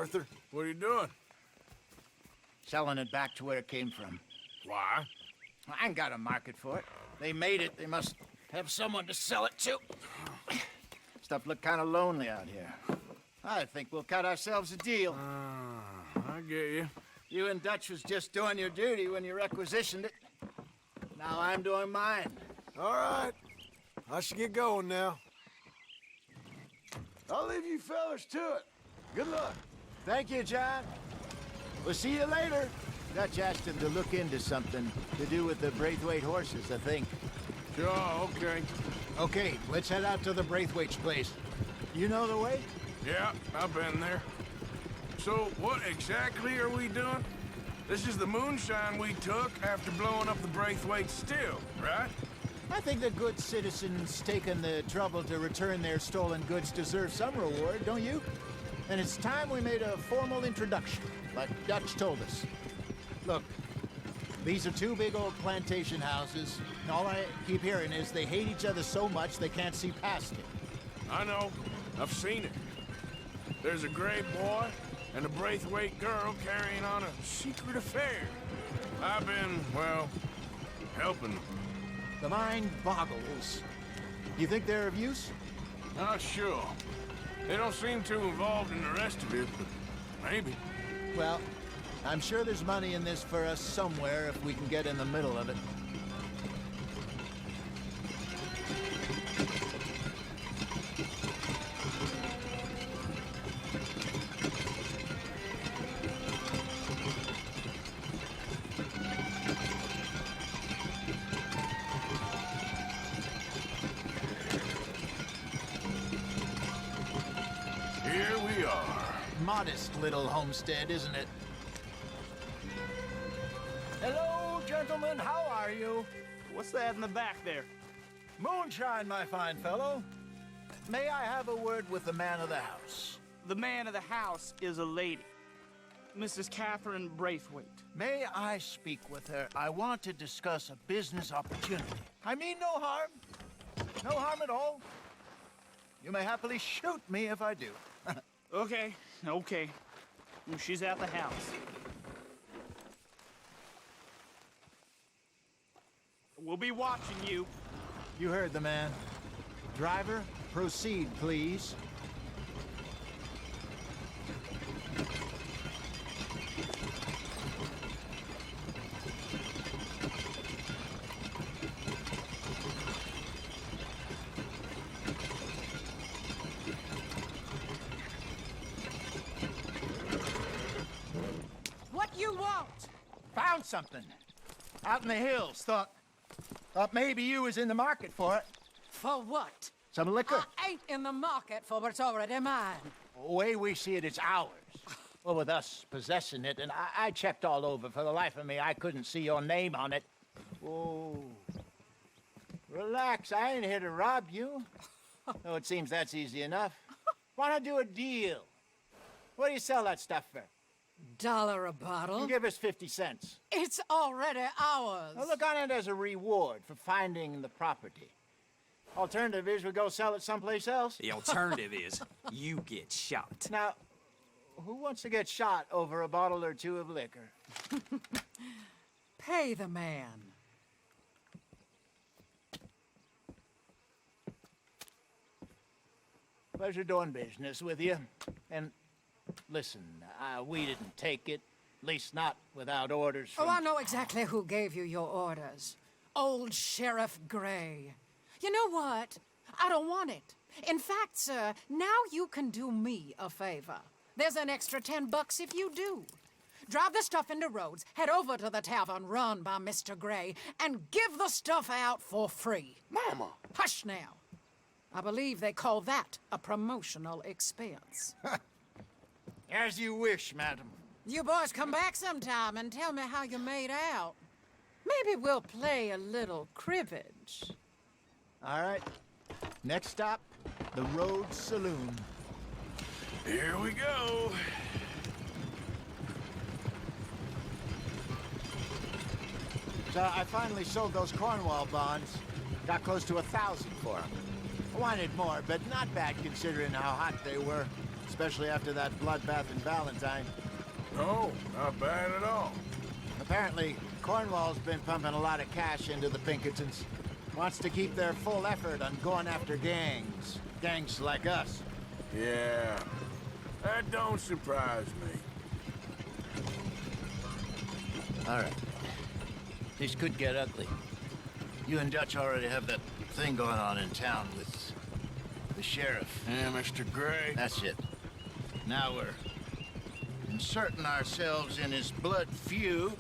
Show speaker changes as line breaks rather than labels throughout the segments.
Arthur. What are you doing?
Selling it back to where it came from.
Why?
I ain't got a market for it. They made it. They must have someone to sell it to. Stuff look kind of lonely out here. I think we'll cut ourselves a deal.
I get you.
You and Dutch was just doing your duty when you requisitioned it. Now I'm doing mine.
All right. I should get going now. I'll leave you fellas to it. Good luck.
Thank you, John. We'll see you later. Dutch asked him to look into something to do with the Braithwaite horses, I think.
Sure, okay.
Okay, let's head out to the Braithwaite's place. You know the way?
Yeah, I've been there. So, what exactly are we doing? This is the moonshine we took after blowing up the Braithwaite still, right?
I think the good citizens taking the trouble to return their stolen goods deserve some reward, don't you? And it's time we made a formal introduction, like Dutch told us. Look, these are two big old plantation houses, and all I keep hearing is they hate each other so much they can't see past it.
I know. I've seen it. There's a gray boy and a Braithwaite girl carrying on a secret affair. I've been, well, helping them.
The mind boggles. You think they're of use?
Not sure. They don't seem too involved in the rest of it, but maybe.
Well, I'm sure there's money in this for us somewhere if we can get in the middle of it.
Here we are.
Modest little homestead, isn't it? Hello, gentlemen. How are you?
What's that in the back there?
Moonshine, my fine fellow. May I have a word with the man of the house?
The man of the house is a lady. Mrs. Catherine Braithwaite.
May I speak with her? I want to discuss a business opportunity. I mean no harm. No harm at all. You may happily shoot me if I do.
Okay. She's at the house. We'll be watching you.
You heard the man. Driver, proceed, please.
What you want?
Found something. Out in the hills. Thought maybe you was in the market for it.
For what?
Some liquor.
I ain't in the market for what's already mine.
The way we see it, it's ours. Well, with us possessing it, and I checked all over. For the life of me, I couldn't see your name on it. Oh. Relax, I ain't here to rob you. Though it seems that's easy enough. Why not do a deal? What do you sell that stuff for?
$1 a bottle?
Give us 50 cents.
It's already ours.
Now look on it as a reward for finding the property. Alternative is we go sell it someplace else.
The alternative is you get shot.
Now, who wants to get shot over a bottle or two of liquor?
Pay the man.
Pleasure doing business with you. And listen, we didn't take it. At least not without orders from...
Oh, I know exactly who gave you your orders. Old Sheriff Gray. You know what? I don't want it. In fact, sir, now you can do me a favor. There's an extra $10 if you do. Drive the stuff into Rhodes, head over to the tavern run by Mr. Gray, and give the stuff out for free.
Mama!
Hush now. I believe they call that a promotional expense.
As you wish, madam.
You boys come back sometime and tell me how you made out. Maybe we'll play a little cribbage.
All right. Next stop, the Rhodes Saloon.
Here we go.
So I finally sold those Cornwall bonds. Got close to 1,000 for them. I wanted more, but not bad considering how hot they were. especially after that bloodbath in Valentine.
No, not bad at all.
Apparently, Cornwall's been pumping a lot of cash into the Pinkertons. Wants to keep their full effort on going after gangs. Gangs like us.
Yeah, that don't surprise me.
All right. This could get ugly. You and Dutch already have that thing going on in town with the sheriff.
Yeah, Mr. Gray.
That's it. Now we're inserting ourselves in his blood feud.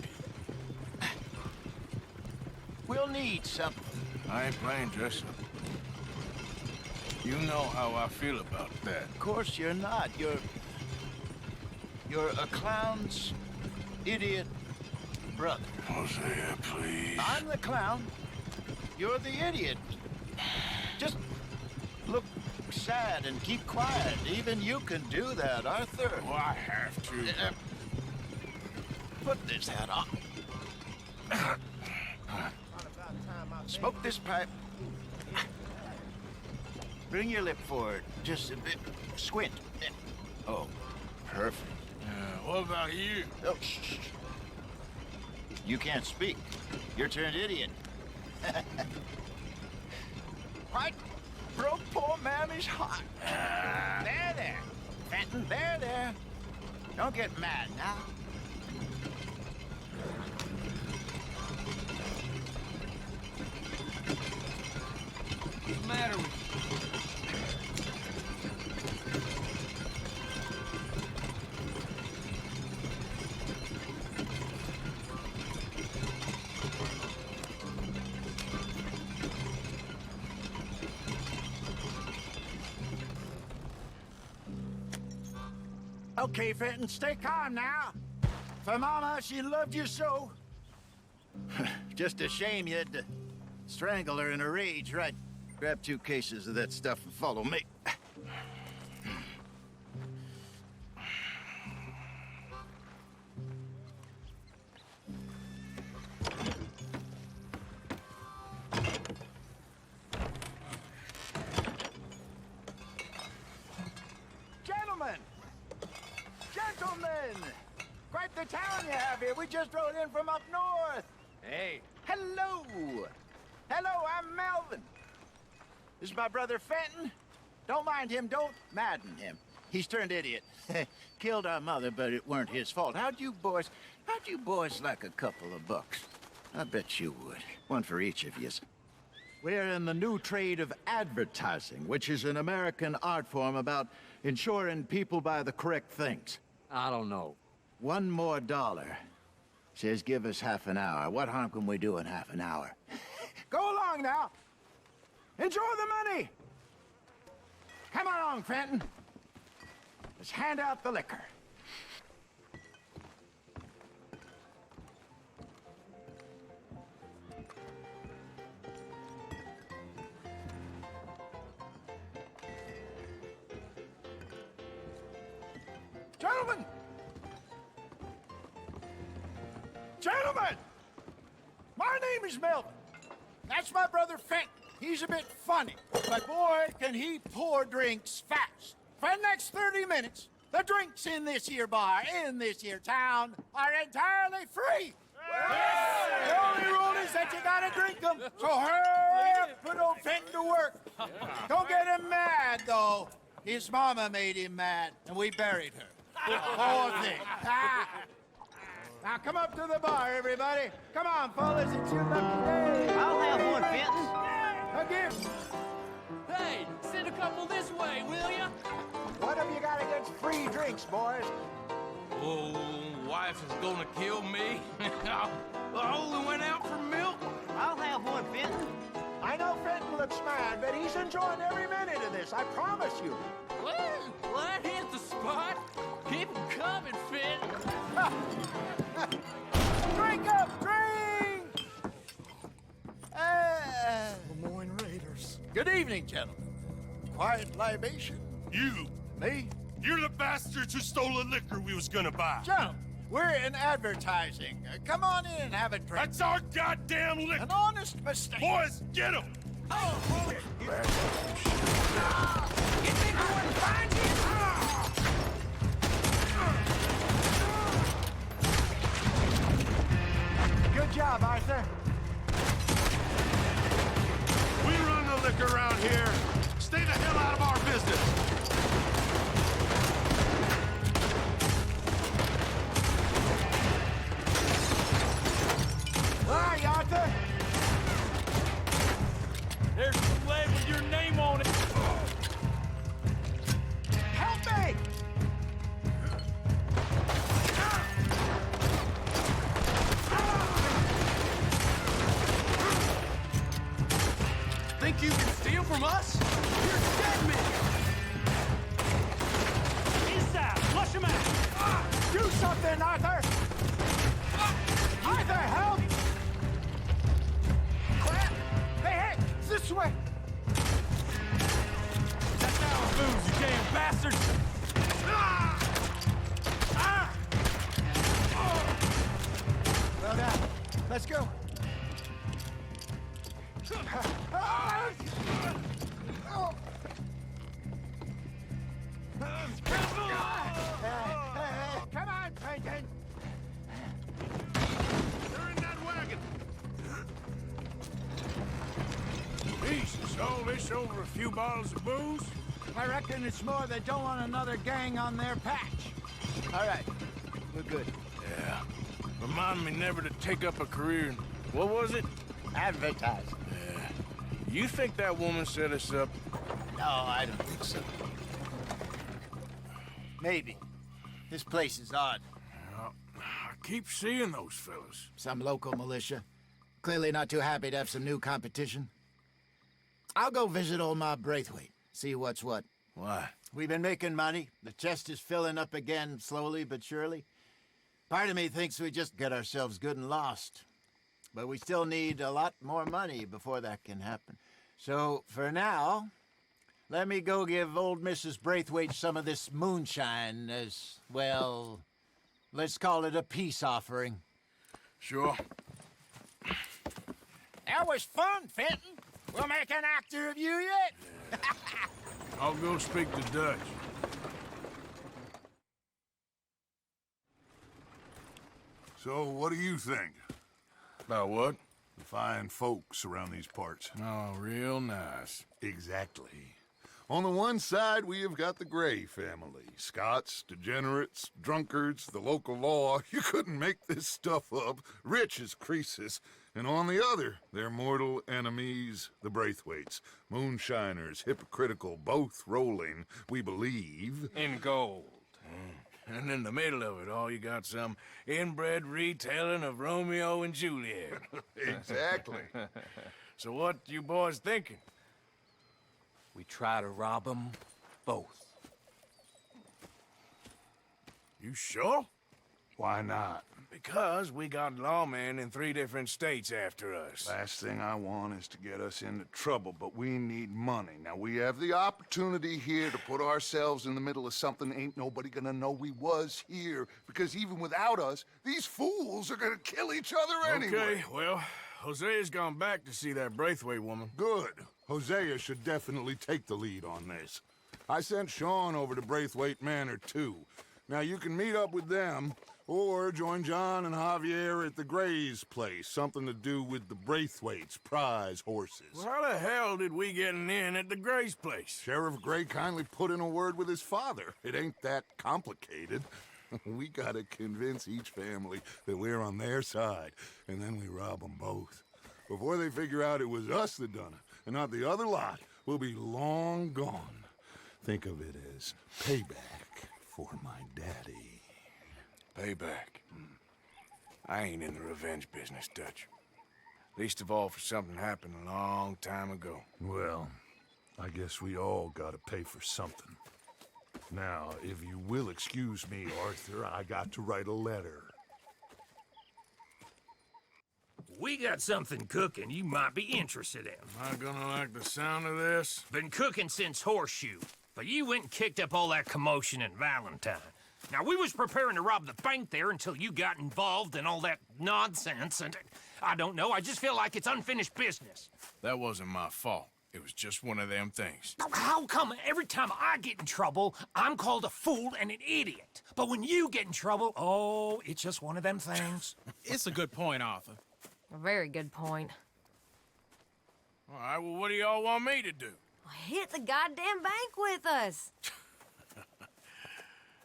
We'll need something.
I ain't playing dress up. You know how I feel about that.
Of course you're not. You're a clown's idiot brother.
Hosea, please.
I'm the clown. You're the idiot. Just look sad and keep quiet. Even you can do that, Arthur.
Oh, I have to.
Put this hat on. Smoke this pipe. Bring your lip forward. Just a bit. Squint. Oh, perfect.
What about you?
Oh, shh. You can't speak. You're turned idiot. Right? Broke poor Mammy's heart. There. Fenton, there. Don't get mad now.
What's the matter with you?
Okay, Fenton, stay calm now. For Mama, she loved you so. Just a shame you had to strangle her in a rage, right? Grab 2 cases of that stuff and follow me. Gentlemen! Quite the town you have here. We just rode in from up north. Hey. Hello. Hello, I'm Melvin. This is my brother Fenton. Don't mind him. Don't madden him. He's turned idiot. Killed our mother, but it weren't his fault. How'd you boys like a couple of bucks? I bet you would. One for each of yous. We're in the new trade of advertising, which is an American art form about ensuring people buy the correct things.
I don't know.
$1 more. Says give us half an hour. What harm can we do in half an hour? Go along now. Enjoy the money. Come along, Fenton. Let's hand out the liquor. Gentlemen! Gentlemen! My name is Melvin. That's my brother Fenton. He's a bit funny, but boy, can he pour drinks fast. For the next 30 minutes, the drinks in this here bar, in this here town, are entirely free. The only rule is that you gotta drink them, so hurry up, put old Fenton to work. Don't get him mad, though. His mama made him mad, and we buried her. Poor thing. Now come up to the bar, everybody. Come on, fellas, it's your lucky day.
I'll have one, Fenton.
A gift.
Hey, send a couple this way, will ya?
What have you got against free drinks, boys?
Oh, wife is gonna kill me. I only went out for milk.
I'll have one, Fenton.
I know Fenton looks mad, but he's enjoying every minute of this, I promise you.
Well, that hit the spot. Keep 'em coming, Fenton.
Drink up, drink!
Lemoyne Raiders.
Good evening, gentlemen. Quiet libation.
You!
Me?
You're the bastards who stole the liquor we was gonna buy.
Gentlemen, we're in advertising. Come on in and have a drink.
That's our goddamn liquor!
An honest mistake.
Boys, get him!
You think I wouldn't find you? Let's go. Come on, Peyton.
They're in that wagon. Jesus, all this over a few bottles of booze?
I reckon it's more they don't want another gang on their patch. All right, we're good.
Yeah. Remind me never to take up a career in... What was it?
Advertising.
Yeah. You think that woman set us up?
No, I don't think so. Maybe. This place is odd.
Well, I keep seeing those fellas.
Some local militia. Clearly not too happy to have some new competition. I'll go visit old Ma Braithwaite, see what's what.
Why?
We've been making money. The chest is filling up again, slowly but surely. Part of me thinks we just get ourselves good and lost. But we still need a lot more money before that can happen. So, for now, let me go give old Mrs. Braithwaite some of this moonshine as, well, let's call it a peace offering.
Sure.
That was fun, Fenton. We'll make an actor of you yet.
I'll go speak to Dutch.
So, what do you think?
About what?
The fine folks around these parts.
Oh, real nice.
Exactly. On the one side, we have got the Gray family. Scots, degenerates, drunkards, the local law. You couldn't make this stuff up. Rich as Croesus. And on the other, their mortal enemies, the Braithwaites. Moonshiners, hypocritical, both rolling, we believe.
In gold.
And in the middle of it all, you got some inbred retelling of Romeo and Juliet.
Exactly.
So what you boys thinking?
We try to rob them both.
You sure?
Why not?
Because we got lawmen in 3 different states after us.
Last thing I want is to get us into trouble, but we need money. Now, we have the opportunity here to put ourselves in the middle of something ain't nobody gonna know we was here, because even without us, these fools are gonna kill each other anyway.
Okay, well, Hosea's gone back to see that Braithwaite woman.
Good. Hosea should definitely take the lead on this. I sent Sean over to Braithwaite Manor, too. Now, you can meet up with them, or join John and Javier at the Gray's place. Something to do with the Braithwaite's prize horses.
Well, how the hell did we get in at the Gray's place?
Sheriff Gray kindly put in a word with his father. It ain't that complicated. We gotta convince each family that we're on their side, and then we rob them both. Before they figure out it was us that done it, and not the other lot, we'll be long gone. Think of it as payback for my daddy.
Payback. I ain't in the revenge business, Dutch. Least of all for something happened a long time ago.
Well, I guess we all gotta pay for something. Now, if you will excuse me, Arthur, I got to write a letter.
We got something cooking you might be interested in.
Am I gonna like the sound of this?
Been cooking since Horseshoe, but you went and kicked up all that commotion in Valentine. Now, we was preparing to rob the bank there until you got involved in all that nonsense, and I don't know, I just feel like it's unfinished business.
That wasn't my fault. It was just one of them things.
How come every time I get in trouble, I'm called a fool and an idiot? But when you get in trouble, oh, it's just one of them things.
It's a good point, Arthur.
A very good point.
All right, well, what do y'all want me to do?
Hit the goddamn bank with us.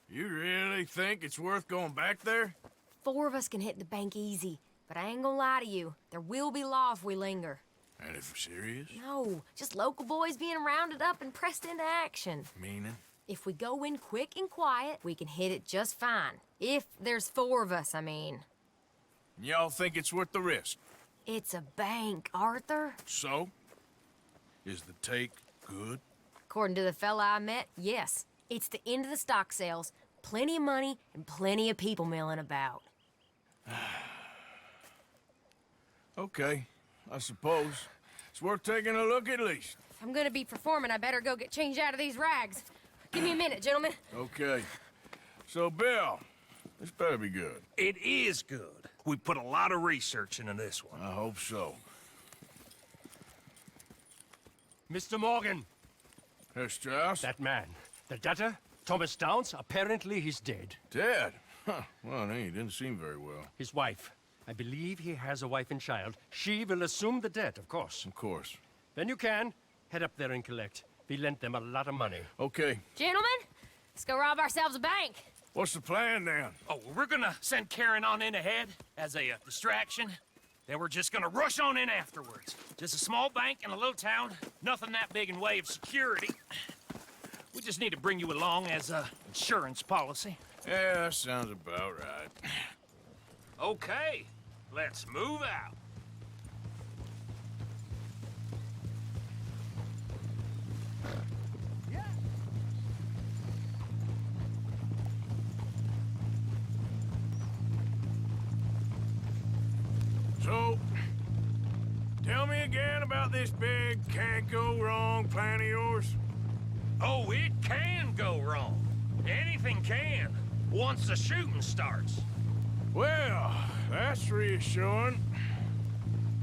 You really think it's worth going back there?
4 of us can hit the bank easy, but I ain't gonna lie to you. There will be law if we linger.
And if we're serious?
No, just local boys being rounded up and pressed into action.
Meaning?
If we go in quick and quiet, we can hit it just fine. If there's 4 of us, I mean.
Y'all think it's worth the risk?
It's a bank, Arthur.
So? Is the take good?
According to the fella I met, yes. It's the end of the stock sales. Plenty of money and plenty of people milling about.
Okay, I suppose. It's worth taking a look at least.
If I'm gonna be performing, I better go get changed out of these rags. Give me a minute, gentlemen.
Okay. So, Bill, this better be good.
It is good. We put a lot of research into this one.
I hope so.
Mr. Morgan,
Herr Strauss?
that man, the debtor, Thomas Downs, apparently he's dead.
Dead? Huh. Well, he didn't seem very well.
His wife. I believe he has a wife and child. She will assume the debt, of course.
Of course.
Then you can head up there and collect. We lent them a lot of money.
Okay.
Gentlemen, let's go rob ourselves a bank.
What's the plan, then?
Oh, we're gonna send Karen on in ahead as a distraction. Then we're just gonna rush on in afterwards. Just a small bank in a little town. Nothing that big in way of security. We just need to bring you along as a insurance policy.
Yeah, that sounds about right.
Okay, let's move out.
So, tell me again about this big can't-go-wrong plan of yours.
Oh, it can go wrong. Anything can, once the shooting starts.
Well, that's reassuring.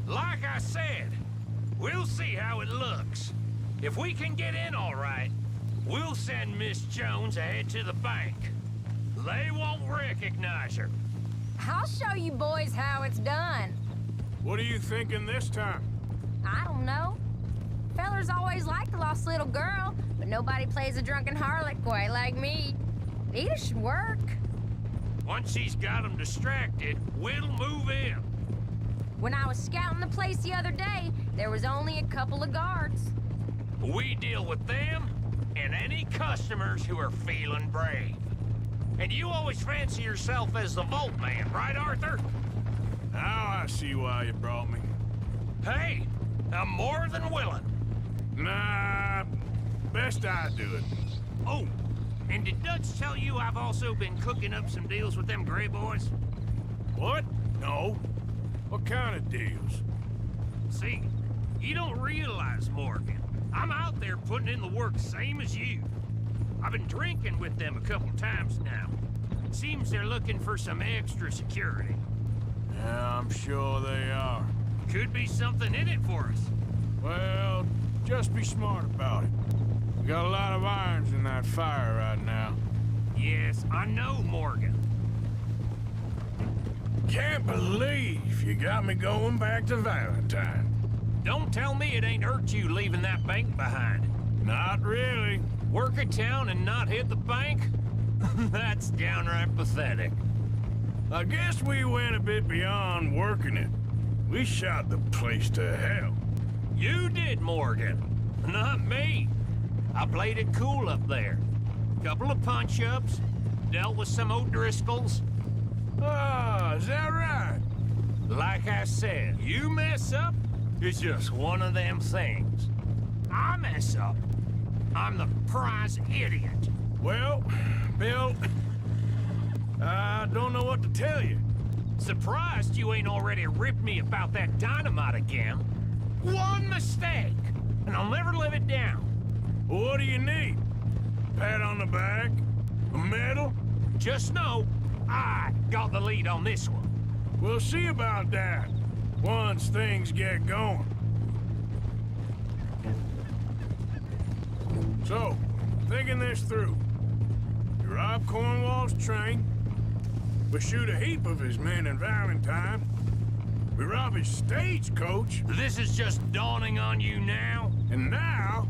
Like I said, we'll see how it looks. If we can get in all right, we'll send Miss Jones ahead to the bank. They won't recognize her.
I'll show you boys how it's done.
What are you thinking this time?
I don't know. Fellers always liked a lost little girl, but nobody plays a drunken harlot quite like me. It should work.
Once she's got them distracted, we'll move in.
When I was scouting the place the other day, there was only a couple of guards.
We deal with them and any customers who are feeling brave. And you always fancy yourself as the Vault Man, right, Arthur?
Now I see why you brought me.
Hey, I'm more than willing.
Nah, best I do it.
Oh, and did Dutch tell you I've also been cooking up some deals with them Gray boys?
What? No. What kind of deals?
See, you don't realize, Morgan. I'm out there putting in the work same as you. I've been drinking with them a couple times now. Seems they're looking for some extra security.
Yeah, I'm sure they are.
Could be something in it for us.
Well, just be smart about it. We got a lot of irons in that fire right now.
Yes, I know, Morgan.
Can't believe you got me going back to Valentine.
Don't tell me it ain't hurt you leaving that bank behind.
Not really.
Work a town and not hit the bank? That's downright pathetic.
I guess we went a bit beyond working it. We shot the place to hell.
You did, Morgan. Not me. I played it cool up there. Couple of punch-ups, dealt with some O'Driscolls.
Ah, is that right?
Like I said, you mess up, it's just one of them things. I mess up, I'm the prize idiot.
Well, Bill, I don't know what to tell you.
Surprised you ain't already ripped me about that dynamite again. One mistake, and I'll never live it down.
Well, what do you need? Pat on the back? A medal?
Just know, I got the lead on this one.
We'll see about that, once things get going. So, thinking this through. We rob Cornwall's train. We shoot a heap of his men in Valentine. We rob his stagecoach.
This is just dawning on you now?
And now,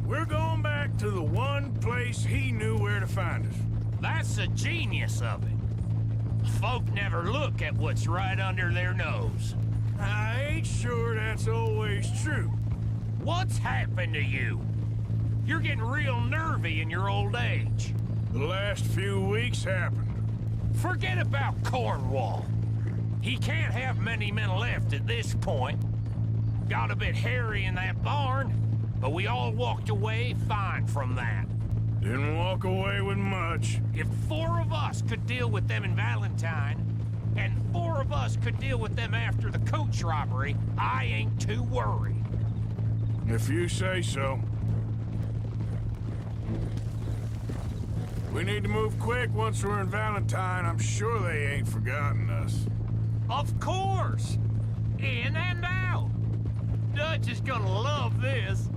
we're going back to the one place he knew where to find us.
That's the genius of it. Folk never look at what's right under their nose.
I ain't sure that's always true.
What's happened to you? You're getting real nervy in your old age.
The last few weeks happened.
Forget about Cornwall. He can't have many men left at this point. Got a bit hairy in that barn, but we all walked away fine from that.
Didn't walk away with much.
If 4 of us could deal with them in Valentine, and 4 of us could deal with them after the coach robbery, I ain't too worried.
If you say so. We need to move quick once we're in Valentine. I'm sure they ain't forgotten us.
Of course! In and out! Dutch is gonna love this.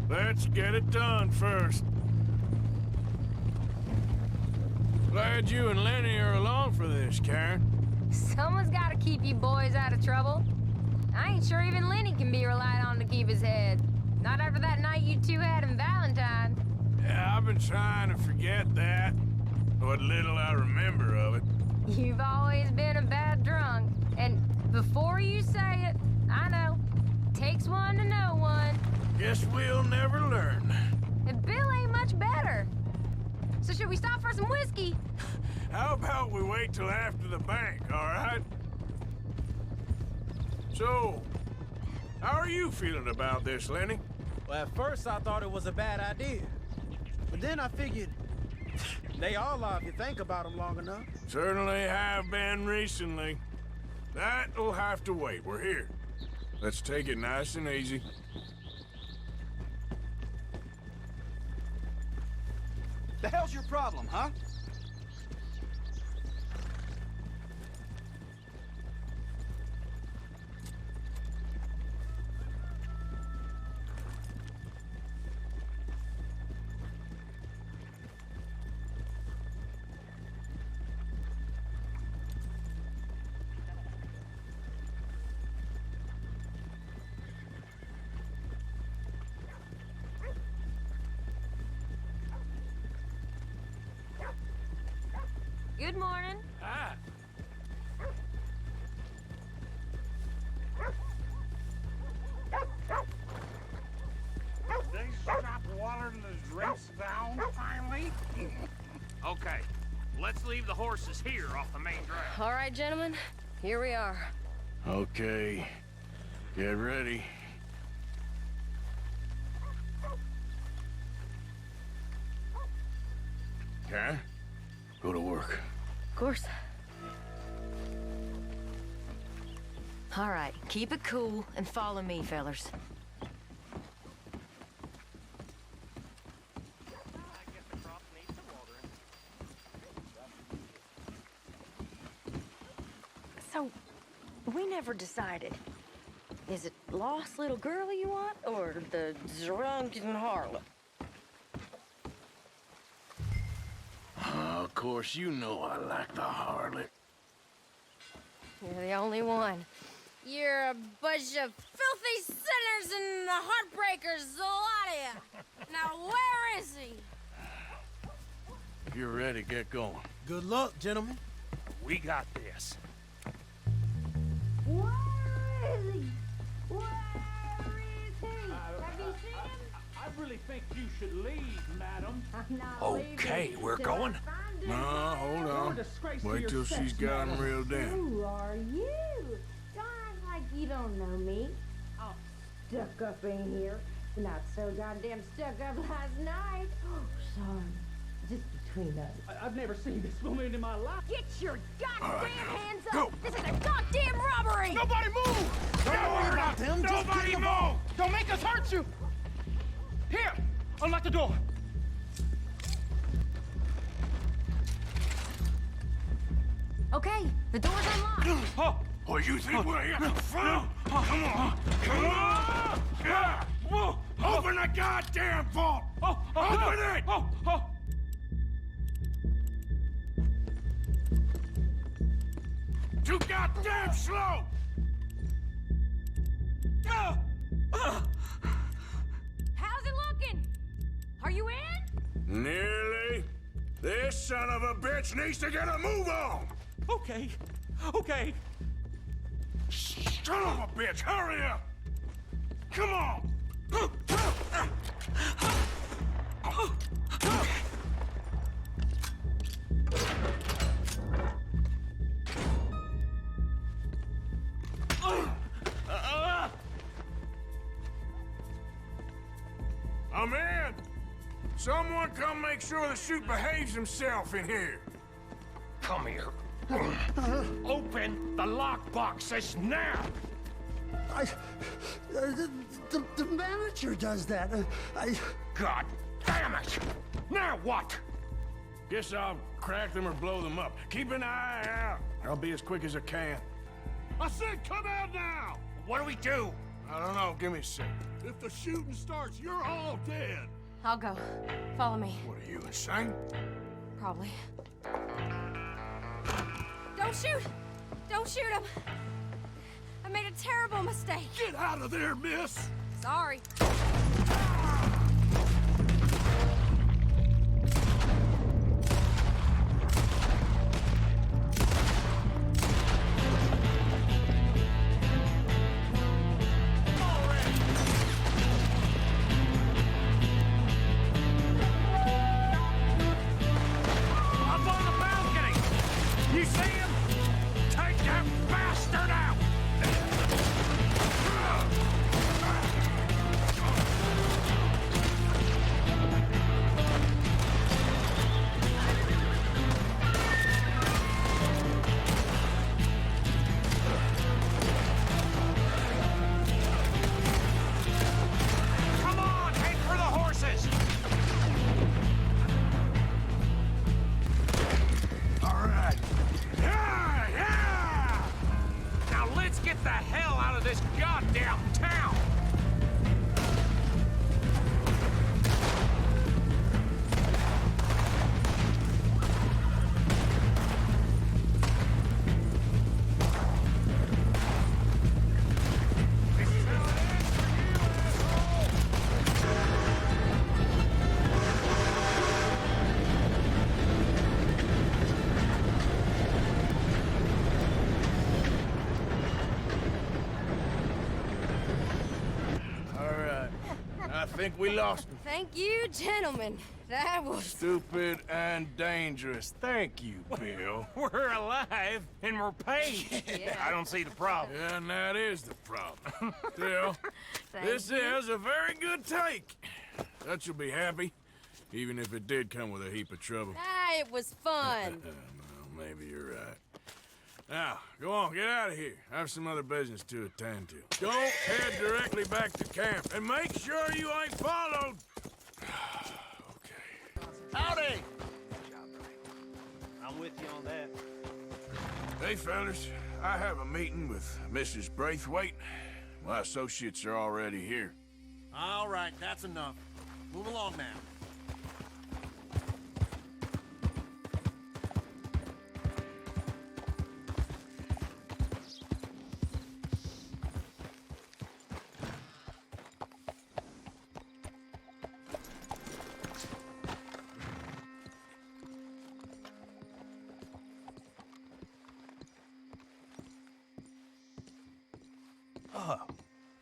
Let's get it done first. Glad you and Lenny are along for this, Karen.
Someone's gotta keep you boys out of trouble. I ain't sure even Lenny can be relied on to keep his head. Not after that night you two had in Valentine.
Yeah, I've been trying to forget that. What little I remember of it.
You've always been a bad drunk. And before you say it, I know. Takes one to know one.
Guess we'll never learn.
And Bill ain't much better. So should we stop for some whiskey?
How about we wait till after the bank, all right? So, how are you feeling about this, Lenny?
Well, at first I thought it was a bad idea. But then I figured, they all are if you think about them long enough.
Certainly have been recently. That'll have to wait. We're here. Let's take it nice and easy.
The hell's your problem, huh?
Good morning.
Ah.
They stop watering the drinks down, finally?
Okay, let's leave the horses here off the main drag.
All right, gentlemen. Here we are.
Okay. Get ready. Karen, go to work.
Of course. All right, keep it cool and follow me, fellers.
So, we never decided. Is it lost little girl you want, or the drunken harlot?
Of course, you know I like the harlot.
You're the only one. You're a bunch of filthy sinners and the heartbreakers, the lot of you. Now, where is he?
If you're ready, get going.
Good luck, gentlemen.
We got this.
Where is he? Where is he? Have you seen him?
I really think you should leave, madam.
I'm not
Okay,
leaving
we're
till I
going?
find him.
No, hold on. Wait till she's gotten reeled in.
Who are you? Don't act like you don't know me. All stuck up in here. Not so goddamn stuck up last night. Oh, sorry. Just between us.
I've never seen this woman in my life.
Get your goddamn hands up!
Go.
This is a goddamn robbery!
Nobody move! Don't worry about them.
Nobody move!
Don't make us hurt you! Here! Unlock the door!
Okay, the door's unlocked.
Oh, you think we're here for fun? Come on! Come on! Yeah. Open the goddamn vault! Open it! Too goddamn slow!
How's it looking? Are you in?
Nearly. This son of a bitch needs to get a move on!
Okay. Okay.
Son of a bitch, hurry up! Come on! I'm in! Someone come make sure the chute behaves himself in here.
Come here. Open the lockboxes now!
The manager does that.
God damn it! Now what?
Guess I'll crack them or blow them up. Keep an eye out. I'll be as quick as I can.
I said come out now!
What do we do?
I don't know. Give me a sec.
If the shooting starts, you're all dead.
I'll go. Follow me.
What are you, insane?
Probably. Don't shoot! Don't shoot him! I made a terrible mistake.
Get out of there, miss!
Sorry.
Up on the balcony! You see him? Take that bastard out! Come on, head for the horses!
All right. Yeah, yeah!
Now let's get the hell out of this goddamn town!
All right. I think we lost him.
Thank you, gentlemen. That was...
Stupid and dangerous. Thank you, Bill.
We're alive and we're paid.
Yeah.
I don't see the problem.
Yeah, and that is the problem. Still, this is a very good take. That you'll be happy, even if it did come with a heap of trouble.
Ah, it was fun.
Well, maybe you're right. Now, go on, get out of here. I have some other business to attend to. Don't head directly back to camp, and make sure you ain't followed.
Howdy! I'm with you on that.
Hey, fellas, I have a meeting with Mrs. Braithwaite. My associates are already here.
All right, that's enough. Move along now.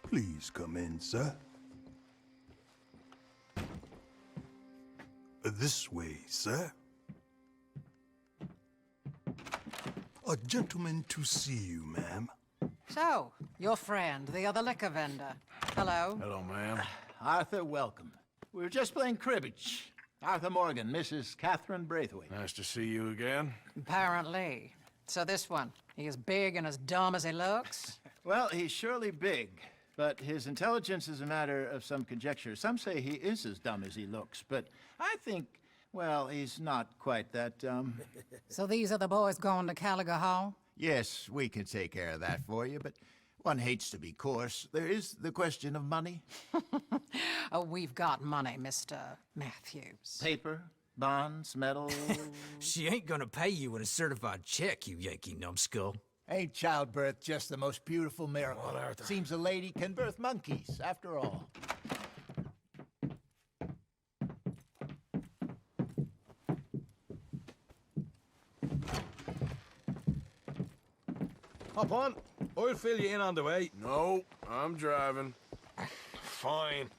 Please come in, sir. This way, sir. A gentleman to see you, ma'am.
So, your friend, the other liquor vendor. Hello.
Hello, ma'am.
Arthur, welcome. We were just playing cribbage. Arthur Morgan, Mrs. Catherine Braithwaite.
Nice to see you again.
Apparently. So this one, he is big and as dumb as he looks?
Well, he's surely big, but his intelligence is a matter of some conjecture. Some say he is as dumb as he looks, but I think, well, he's not quite that dumb.
So these are the boys going to Caliga Hall?
Yes, we can take care of that for you, but one hates to be coarse. There is the question of money.
Oh, we've got money, Mr. Matthews.
Paper, bonds, metal.
She ain't gonna pay you with a certified check, you Yankee numbskull.
Ain't childbirth just the most beautiful miracle?
Well, Arthur.
Seems a lady can birth monkeys, after all.
Hop on. I'll fill you in on the way.
No, I'm driving.
Fine.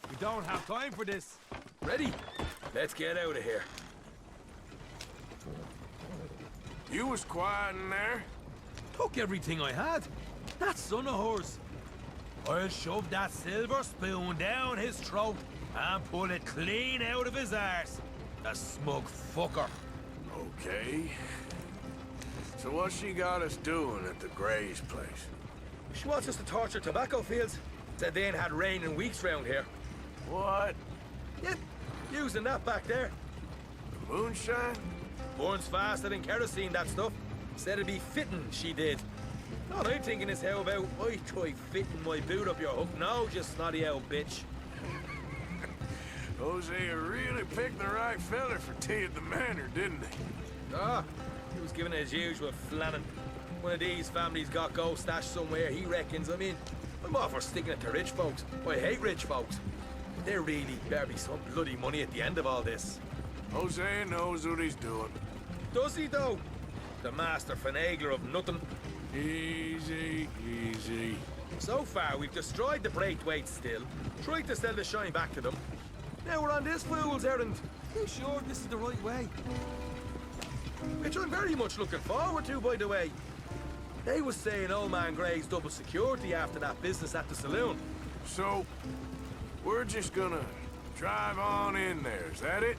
We don't have time for this. Ready? Let's get out of here.
You was quiet in there.
Took everything I had. That son of hers. I'll shove that silver spoon down his throat and pull it clean out of his arse. The smug fucker.
Okay. So what's she got us doing at the Gray's place?
She wants us to torture tobacco fields. Said they ain't had rain in weeks round here.
What?
Yep, using that back there.
Moonshine?
Burns faster than kerosene, that stuff. Said it'd be fitting, she did. All I'm thinking is how about I try fitting my boot up your hook now, you snotty old bitch.
Hosea really picked the right fella for tea at the Manor, didn't he?
Ah, he was giving it his usual flannin'. One of these families got gold stashed somewhere, he reckons. I mean, I'm all for sticking it to rich folks. I hate rich folks. But there really better be some bloody money at the end of all this.
Hosea knows what he's doing.
Does he, though? The master finagler of nothing.
Easy, easy.
So far, we've destroyed the Braithwaite still, tried to sell the shine back to them. Now we're on this fool's errand. You sure this is the right way? Which I'm very much looking forward to, by the way. They was saying old man Gray's double security after that business at the saloon.
So, we're just gonna drive on in there, is that it?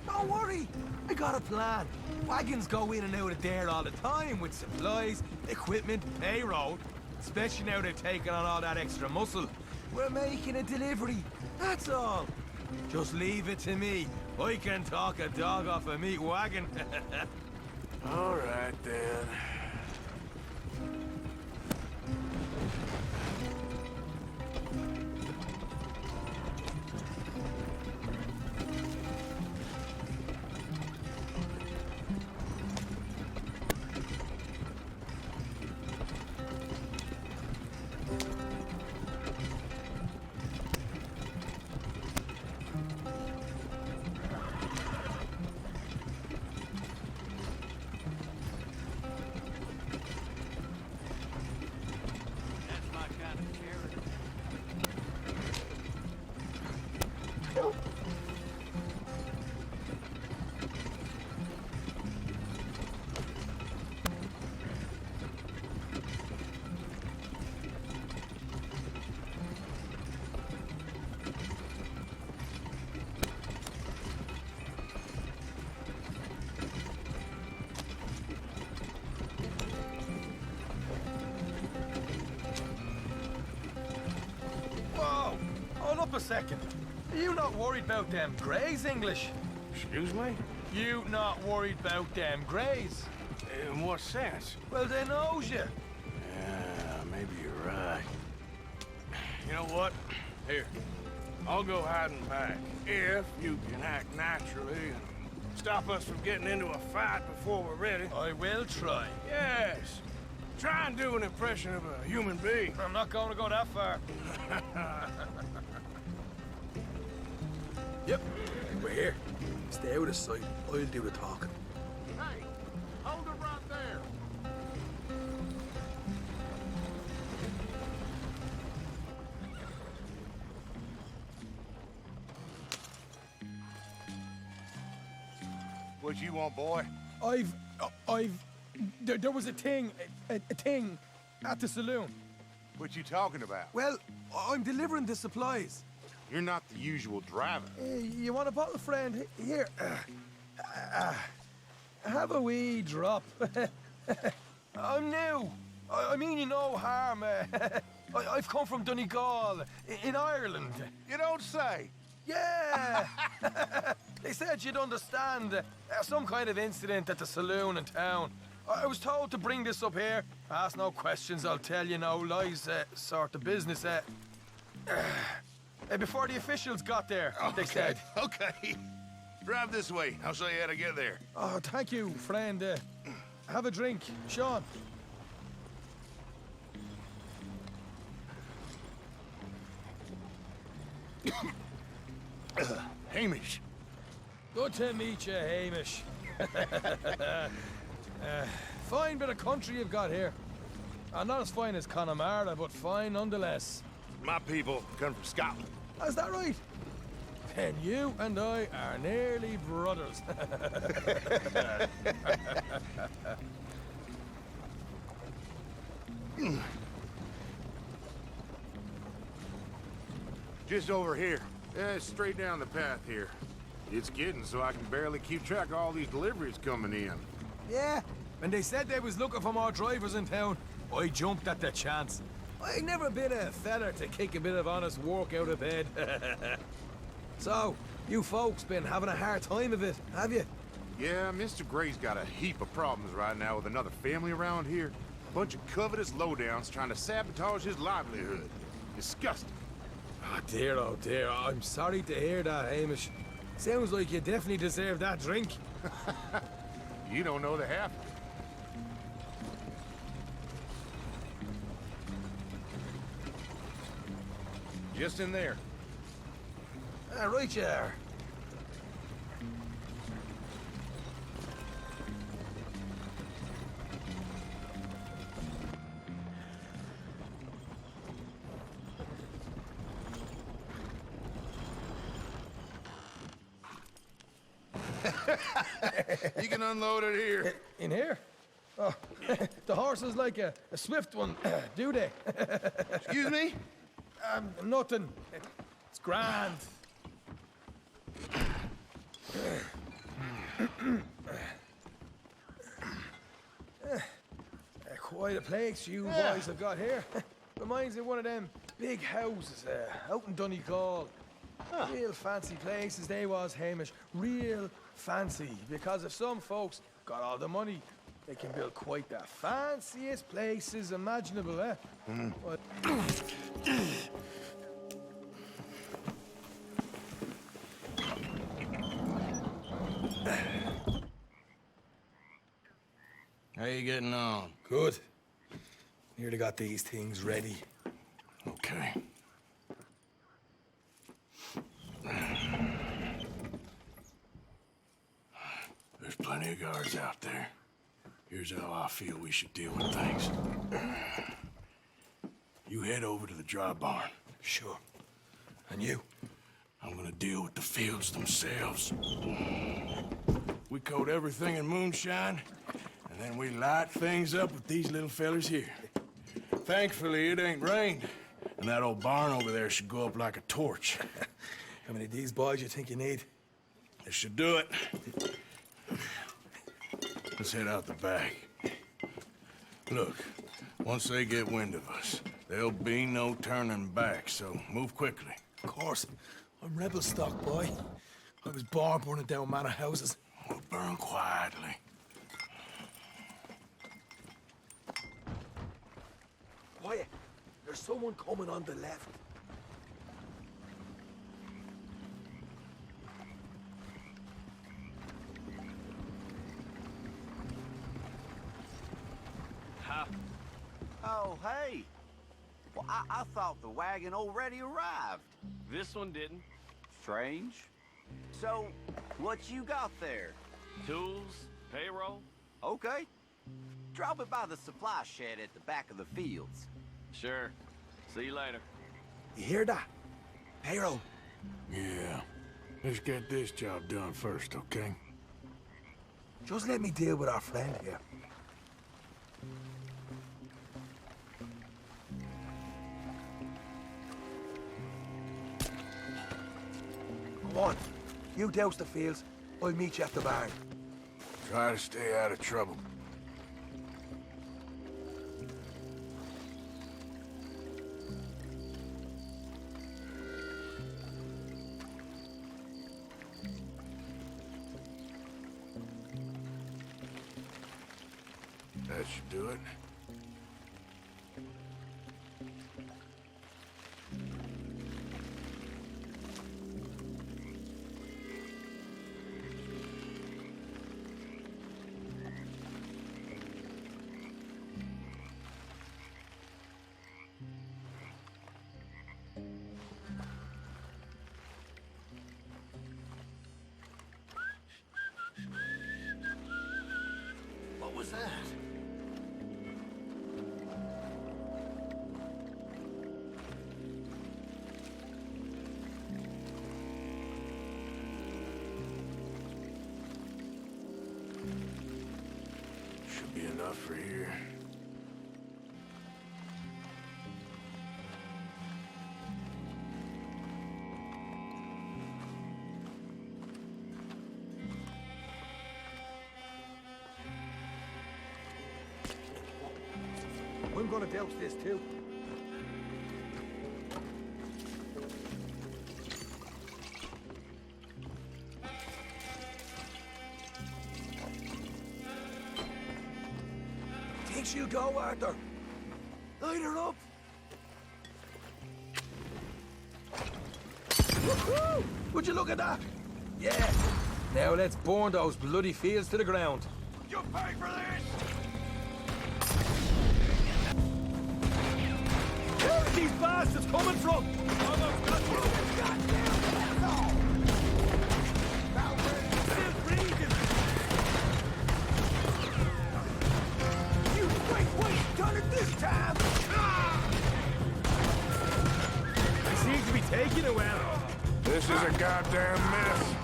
Don't worry, I got a plan. Wagons go in and out of there all the time with supplies, equipment, payroll. Especially now they've taken on all that extra muscle. We're making a delivery, that's all. Just leave it to me. I can talk a dog off a meat wagon.
All right, then.
Up a second. Are you not worried about them Greys, English?
Excuse me?
You not worried about them Greys?
In what sense?
Well, they knows you.
Yeah, maybe you're right. You know what? Here, I'll go hiding back. If you can act naturally and stop us from getting into a fight before we're ready.
I will try.
Yes. Try and do an impression of a human being.
I'm not going to go that far. Yep, we're here. Stay out of sight. I'll do the talking.
Hey, hold it right there.
What you want, boy?
There was a thing at the saloon.
What you talking about?
Well, I'm delivering the supplies.
You're not the usual driver.
You want a bottle, friend? Here. Have a wee drop. I'm new. I mean you no harm. I've come from Donegal, in Ireland.
You don't say.
Yeah. They said you'd understand. Some kind of incident at the saloon in town. I was told to bring this up here. Ask no questions, I'll tell you no lies, sort of business. Before the officials got there, they said.
Okay. Drive this way. I'll show you how to get there.
Oh, thank you, friend. Have a drink, Sean.
Hamish.
Good to meet you, Hamish. Fine bit of country you've got here. Not as fine as Connemara, but fine nonetheless.
My people come from Scotland.
Is that right? Then you and I are nearly brothers.
Just over here. Straight down the path here. It's getting so I can barely keep track of all these deliveries coming in.
Yeah, when they said they was looking for more drivers in town, I jumped at the chance. I never been a feller to kick a bit of honest work out of bed. So, you folks been having a hard time of it, have you?
Yeah, Mr. Gray's got a heap of problems right now with another family around here. Bunch of covetous lowdowns trying to sabotage his livelihood. Disgusting.
Oh dear, I'm sorry to hear that, Hamish. Sounds like you definitely deserve that drink.
You don't know the half. Just in there.
Right you are.
You can unload it here.
In here? Oh, the horses like a swift one, do they?
Excuse me?
Nothing. It's grand. Quite a place you boys have got here. Reminds me of one of them big houses out in Donegal. Real fancy places they was, Hamish. Real fancy. Because if some folks got all the money, they can build quite the fanciest places imaginable, eh? But
How you getting on?
good. Nearly got these things ready.
Okay. There's plenty of guards out there. Here's how I feel we should deal with things. You head over to the dry barn.
Sure. And you?
I'm gonna deal with the fields themselves. We coat everything in moonshine, and then we light things up with these little fellers here. Thankfully, it ain't rained, and that old barn over there should go up like a torch.
How many of these boys you think you need?
This should do it. Let's head out the back. Look, once they get wind of us, there'll be no turning back, so move quickly.
Of course. I'm rebel stock, boy. I was born burning down manor houses.
We'll burn quietly.
Quiet. There's someone coming on the left.
Oh, hey. Well, I thought the wagon already arrived.
This one didn't.
Strange. So, what you got there?
Tools, payroll.
Okay. Drop it by the supply shed at the back of the fields.
Sure. See you later.
You hear that? Payroll.
Yeah. Let's get this job done first, okay?
Just let me deal with our friend here. Come on. You douse the fields. I'll meet you at the barn.
Try to stay out of trouble. That should do it.
What was that?
Should be enough for here.
I'm gonna douse this too. she'll go, Arthur. Light her up. Woohoo! Would you look at that? Yeah. Now let's burn those bloody fields to the ground.
You pay for this!
Where are these bastards coming from? Still breathing. You Braithwaite done it this time! They seem to be taking a while.
This is a goddamn mess.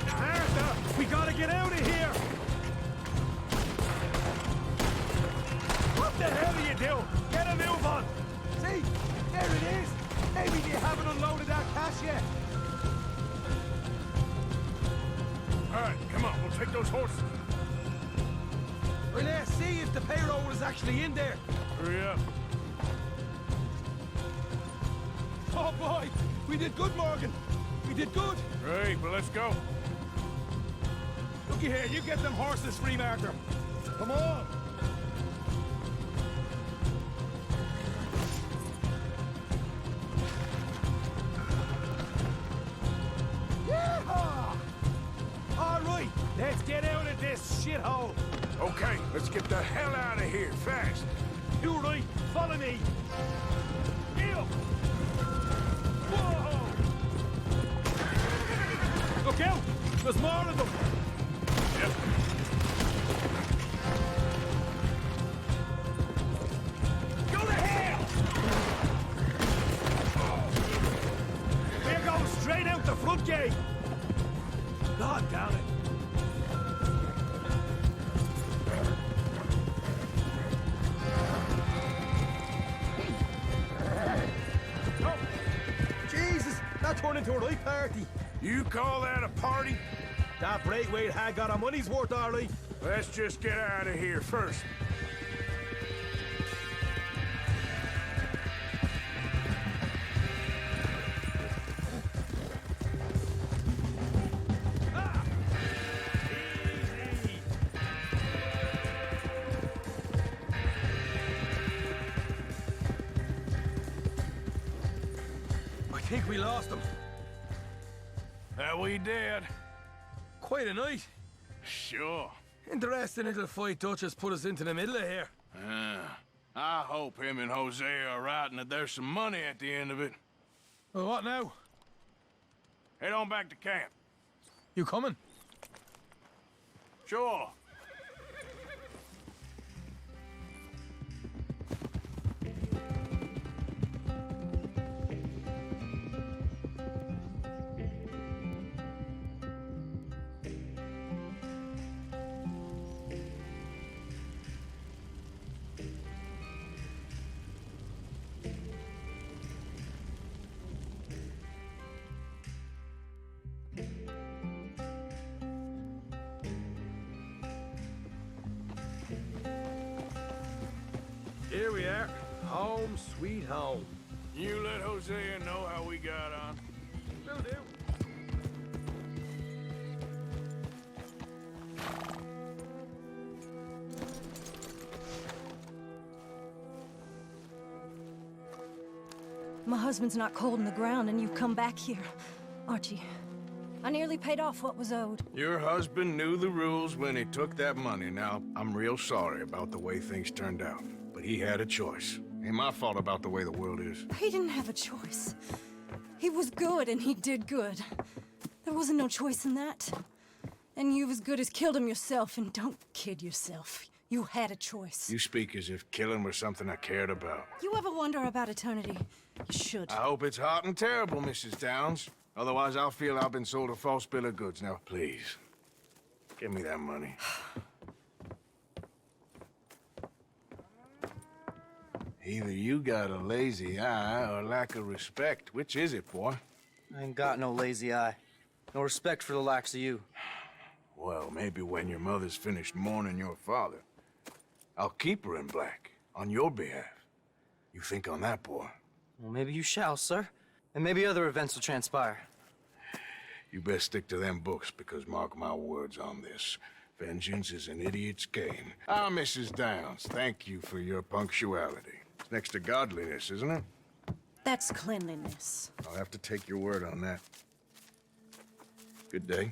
Arthur, we gotta get out of here! What the hell are you doing? Get a move on! See? There it is! Maybe they haven't unloaded that cash yet.
All right, come on, we'll take those horses.
Well, let's see if the payroll is actually in there.
Hurry up.
Oh boy! We did good, Morgan! We did good!
Great, well, let's go.
Looky here, you get them horses free, Arthur. Come on! Yeehaw! All right, let's get out of this shithole.
Okay, let's get the hell out of here, fast.
You right, follow me. Heel! Whoa! Look out! There's more of them!
Yep.
Go to hell! We're going straight out the front gate! God damn it! Oh! Jesus! That turned into a right party!
You call that a party?
That Braithwaite had got our money's worth, all right.
Let's just get out of here first.
Ah! Easy. I think we lost them.
That we did.
Quite a night.
Sure.
Interesting little fight Dutch has put us into the middle of here.
I hope him and Jose are right and that there's some money at the end of it.
Well, what now?
Head on back to camp.
You coming?
Sure.
Here we are. Home sweet home.
You let Hosea know how we got on.
Will do.
My husband's not cold in the ground, and you've come back here. Archie, I nearly paid off what was owed.
Your husband knew the rules when he took that money. Now, I'm real sorry about the way things turned out. But he had a choice. Ain't my fault about the way the world is.
He didn't have a choice. He was good, and he did good. There wasn't no choice in that. And you've as good as killed him yourself, and don't kid yourself. You had a choice.
You speak as if killing was something I cared about.
You ever wonder about eternity? You should.
I hope it's hot and terrible, Mrs. Downs. Otherwise, I'll feel I've been sold a false bill of goods. Now, please, give me that money. Either you got a lazy eye or lack of respect. Which is it, boy?
I ain't got no lazy eye. No respect for the likes of you.
Well, maybe when your mother's finished mourning your father, I'll keep her in black on your behalf. You think on that, boy?
Well, maybe you shall, sir. And maybe other events will transpire.
You best stick to them books, because mark my words on this. If Vengeance is an idiot's game. Ah, Mrs. Downs, thank you for your punctuality. It's next to godliness, isn't it?
That's cleanliness.
I'll have to take your word on that. Good day.